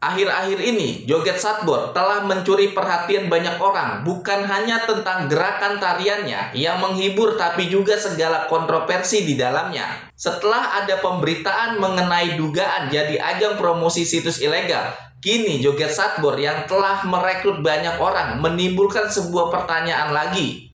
Akhir-akhir ini, joget Satbor telah mencuri perhatian banyak orang, bukan hanya tentang gerakan tariannya yang menghibur, tapi juga segala kontroversi di dalamnya. Setelah ada pemberitaan mengenai dugaan jadi ajang promosi situs ilegal, kini joget Satbor yang telah merekrut banyak orang menimbulkan sebuah pertanyaan lagi.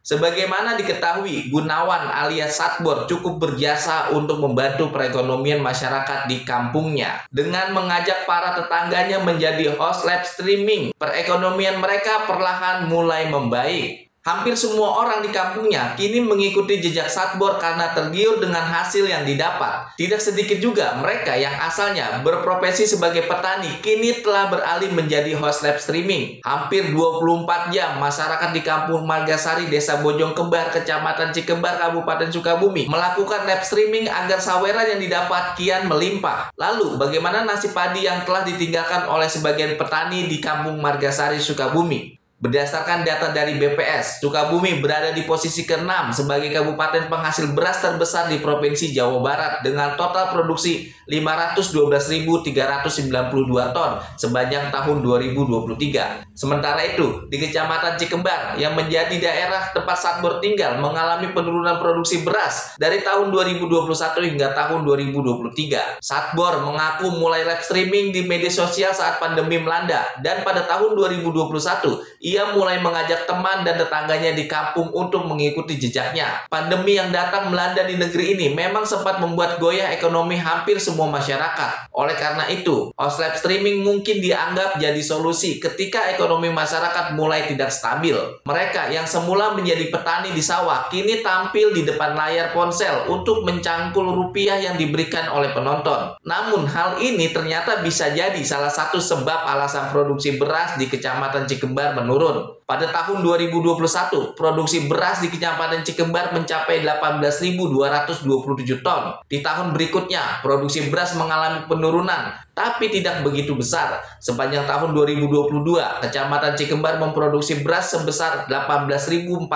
Sebagaimana diketahui, Gunawan alias Satbor cukup berjasa untuk membantu perekonomian masyarakat di kampungnya. Dengan mengajak para tetangganya menjadi host live streaming, perekonomian mereka perlahan mulai membaik. Hampir semua orang di kampungnya kini mengikuti jejak Satbor karena tergiur dengan hasil yang didapat. Tidak sedikit juga mereka yang asalnya berprofesi sebagai petani kini telah beralih menjadi host live streaming. Hampir 24 jam masyarakat di Kampung Margasari, Desa Bojong Kembar, Kecamatan Cikembar, Kabupaten Sukabumi melakukan live streaming agar saweran yang didapat kian melimpah. Lalu bagaimana nasib padi yang telah ditinggalkan oleh sebagian petani di Kampung Margasari, Sukabumi? Berdasarkan data dari BPS, Sukabumi berada di posisi ke-6 sebagai kabupaten penghasil beras terbesar di Provinsi Jawa Barat dengan total produksi 512.392 ton sepanjang tahun 2023. Sementara itu, di Kecamatan Cikembar yang menjadi daerah tempat Satbor tinggal mengalami penurunan produksi beras dari tahun 2021 hingga tahun 2023. Satbor mengaku mulai live streaming di media sosial saat pandemi melanda, dan pada tahun 2021 ia mulai mengajak teman dan tetangganya di kampung untuk mengikuti jejaknya. Pandemi yang datang melanda di negeri ini memang sempat membuat goyah ekonomi hampir semua masyarakat. Oleh karena itu, host live streaming mungkin dianggap jadi solusi ketika ekonomi masyarakat mulai tidak stabil. Mereka yang semula menjadi petani di sawah kini tampil di depan layar ponsel untuk mencangkul rupiah yang diberikan oleh penonton. Namun hal ini ternyata bisa jadi salah satu sebab alasan produksi beras di Kecamatan Cikembar menurun. Pada tahun 2021, produksi beras di Kecamatan Cikembar mencapai 18.227 ton. Di tahun berikutnya, produksi beras mengalami penurunan, tapi tidak begitu besar. Sepanjang tahun 2022, Kecamatan Cikembar memproduksi beras sebesar 18.042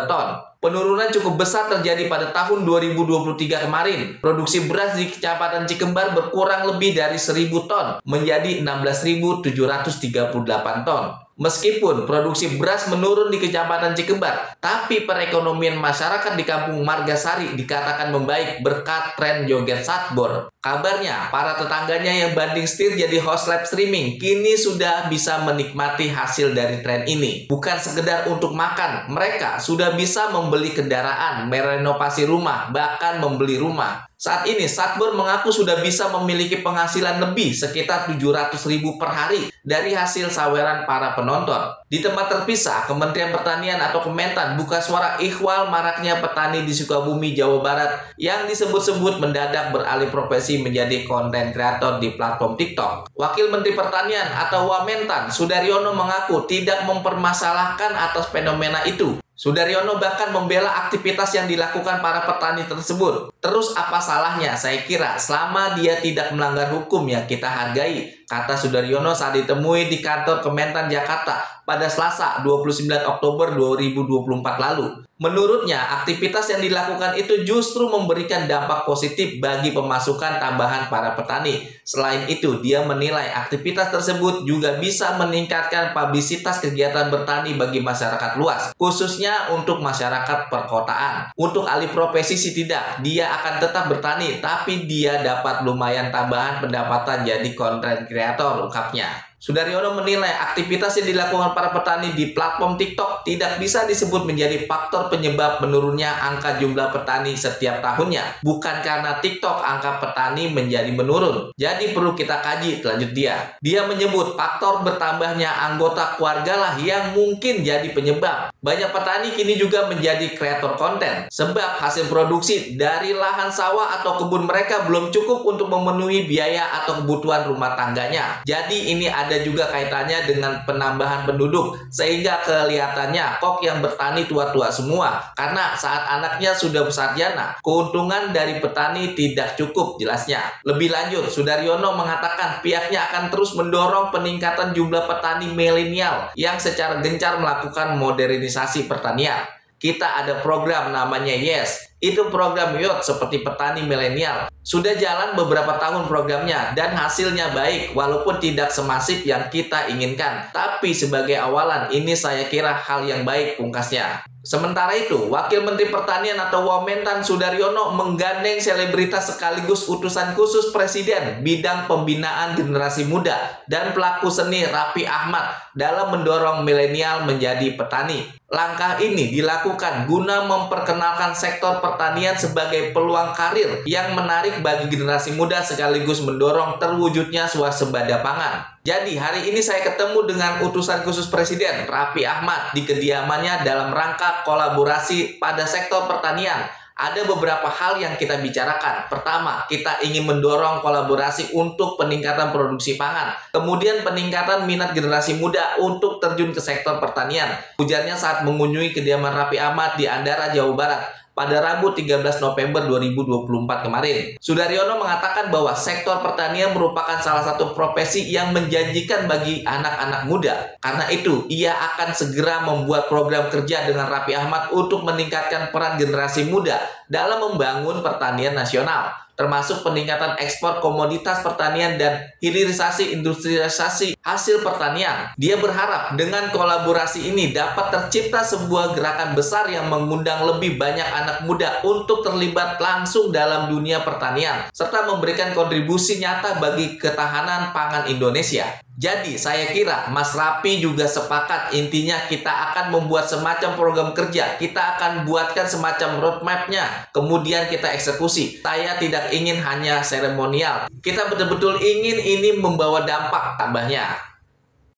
ton. Penurunan cukup besar terjadi pada tahun 2023 kemarin. Produksi beras di Kecamatan Cikembar berkurang lebih dari 1.000 ton, menjadi 16.738 ton. Meskipun produksi beras menurun di Kecamatan Cikembar, tapi perekonomian masyarakat di Kampung Margasari dikatakan membaik berkat tren joget Satbor. Kabarnya, para tetangganya yang banding setir jadi host live streaming kini sudah bisa menikmati hasil dari tren ini. Bukan sekedar untuk makan, mereka sudah bisa membeli kendaraan, merenovasi rumah, bahkan membeli rumah. Saat ini, Satbor mengaku sudah bisa memiliki penghasilan lebih sekitar 700.000 per hari dari hasil saweran para penonton. Di tempat terpisah, Kementerian Pertanian atau Kementan buka suara ihwal maraknya petani di Sukabumi, Jawa Barat yang disebut-sebut mendadak beralih profesi menjadi konten kreator di platform TikTok. Wakil Menteri Pertanian atau Wamentan, Sudaryono mengaku tidak mempermasalahkan atas fenomena itu. Sudaryono bahkan membela aktivitas yang dilakukan para petani tersebut. Terus apa salahnya? Saya kira selama dia tidak melanggar hukum ya kita hargai, kata Sudaryono saat ditemui di kantor Kementan Jakarta pada Selasa 29 Oktober 2024 lalu. Menurutnya, aktivitas yang dilakukan itu justru memberikan dampak positif bagi pemasukan tambahan para petani. Selain itu, dia menilai aktivitas tersebut juga bisa meningkatkan publisitas kegiatan bertani bagi masyarakat luas, khususnya untuk masyarakat perkotaan. Untuk alih profesi sih tidak, dia akan tetap bertani, tapi dia dapat lumayan tambahan pendapatan jadi konten kreator, ungkapnya. Sudaryono menilai aktivitas yang dilakukan para petani di platform TikTok tidak bisa disebut menjadi faktor penyebab menurunnya angka jumlah petani setiap tahunnya. Bukan karena TikTok angka petani menjadi menurun. Jadi perlu kita kaji, lanjut dia. Dia menyebut faktor bertambahnya anggota keluarga lah yang mungkin jadi penyebab. Banyak petani kini juga menjadi kreator konten. Sebab hasil produksi dari lahan sawah atau kebun mereka belum cukup untuk memenuhi biaya atau kebutuhan rumah tangganya. Jadi ini ada juga kaitannya dengan penambahan penduduk, sehingga kelihatannya kok yang bertani tua-tua semua, karena saat anaknya sudah bersarjana, keuntungan dari petani tidak cukup, jelasnya. Lebih lanjut, Sudaryono mengatakan pihaknya akan terus mendorong peningkatan jumlah petani milenial yang secara gencar melakukan modernisasi pertanian. kita ada program namanya YES. Itu program YOT seperti petani milenial. Sudah jalan beberapa tahun programnya dan hasilnya baik walaupun tidak semasif yang kita inginkan. Tapi sebagai awalan ini saya kira hal yang baik pungkasnya. Sementara itu, Wakil Menteri Pertanian atau Wamentan Sudaryono menggandeng selebritas sekaligus utusan khusus Presiden bidang pembinaan generasi muda dan pelaku seni Raffi Ahmad dalam mendorong milenial menjadi petani. Langkah ini dilakukan guna memperkenalkan sektor pertanian sebagai peluang karir yang menarik bagi generasi muda sekaligus mendorong terwujudnya swasembada pangan. Jadi hari ini saya ketemu dengan utusan khusus Presiden Raffi Ahmad di kediamannya dalam rangka kolaborasi pada sektor pertanian. Ada beberapa hal yang kita bicarakan. Pertama, kita ingin mendorong kolaborasi untuk peningkatan produksi pangan. Kemudian peningkatan minat generasi muda untuk terjun ke sektor pertanian. Ujarnya saat mengunjungi kediaman Raffi Ahmad di Andara, Jawa Barat pada Rabu 13 November 2024 kemarin. Sudaryono mengatakan bahwa sektor pertanian merupakan salah satu profesi yang menjanjikan bagi anak-anak muda. Karena itu, ia akan segera membuat program kerja dengan Raffi Ahmad untuk meningkatkan peran generasi muda dalam membangun pertanian nasional, termasuk peningkatan ekspor komoditas pertanian dan hilirisasi industrialisasi hasil pertanian. Dia berharap dengan kolaborasi ini dapat tercipta sebuah gerakan besar yang mengundang lebih banyak anak muda untuk terlibat langsung dalam dunia pertanian, serta memberikan kontribusi nyata bagi ketahanan pangan Indonesia. Jadi saya kira Mas Raffi juga sepakat, intinya kita akan membuat semacam program kerja, kita akan buatkan semacam roadmap-nya, kemudian kita eksekusi. Saya tidak ingin hanya seremonial, kita betul-betul ingin ini membawa dampak, tambahnya.